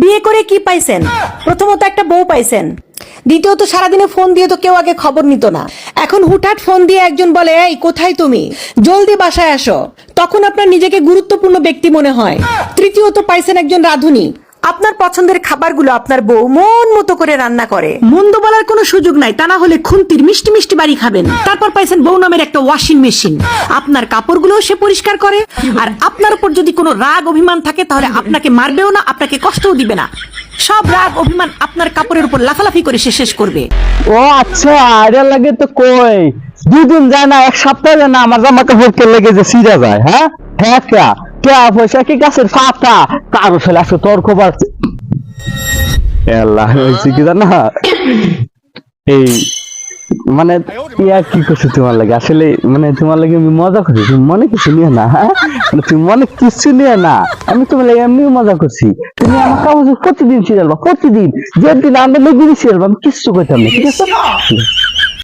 বিয়ে করে কি পাইছেন? প্রথমত একটা বউ পাইছেন, দ্বিতীয়ত সারাদিনে ফোন দিয়ে তো কেউ আগে খবর নিত না। এখন হুটহাট ফোন দিয়ে একজন বলে, এই কোথায় তুমি, জলদি বাসায় আসো, তখন আপনার নিজেকে গুরুত্বপূর্ণ ব্যক্তি মনে হয়। তৃতীয়ত পাইছেন একজন রাঁধুনি, আপনার পছন্দের খাবারগুলো আপনার বউ মন মতো করে রান্না করে, মন্দ বলার কোনো সুযোগ নাই, তা না হলে খুন্তির মিষ্টি মিষ্টি বাড়ি খাবেন। তারপর পাইছেন বউ নামের একটা ওয়াশিং মেশিন, আপনার কাপড়গুলো সে পরিষ্কার করে, আর আপনার উপর যদি কোনো রাগ অভিমান থাকে তাহলে আপনাকে মারবেও না, আপনাকে কষ্টও দিবে না। সব রাগ অভিমান আপনার কাপড়ের উপর লাফালাফি করে সে শেষ করবে। ও আচ্ছা, এটা লাগে তো কই 2 দিন যায় না, 1 সপ্তাহ যায় না, আমার জামা কাপড় কে লেগে যে ছিঁড়া যায়। হ্যাঁ হ্যাঁ, কে পয়সা কি গাছের পাতা, কারো ছেলে আছে তোর খবর। আল্লাহ হয়েছে কি জানা, এই মানে ইয়া কি করছো তোমার লাগে, আসলে মানে তোমার লাগে আমি মজা করছি, তুমি মনে কিছু নিয়ে না। হ্যাঁ মানে তুমি মনে কিছু নিয়ে না, আমি তোমার লাগে এমনি মজা করছি। তুমি আমার কাগজ প্রতিদিন ছিড়ালবা, প্রতিদিন যেদিন আমরা লেগে ছিড়ালবা, আমি কিচ্ছু করতাম না, ঠিক আছে?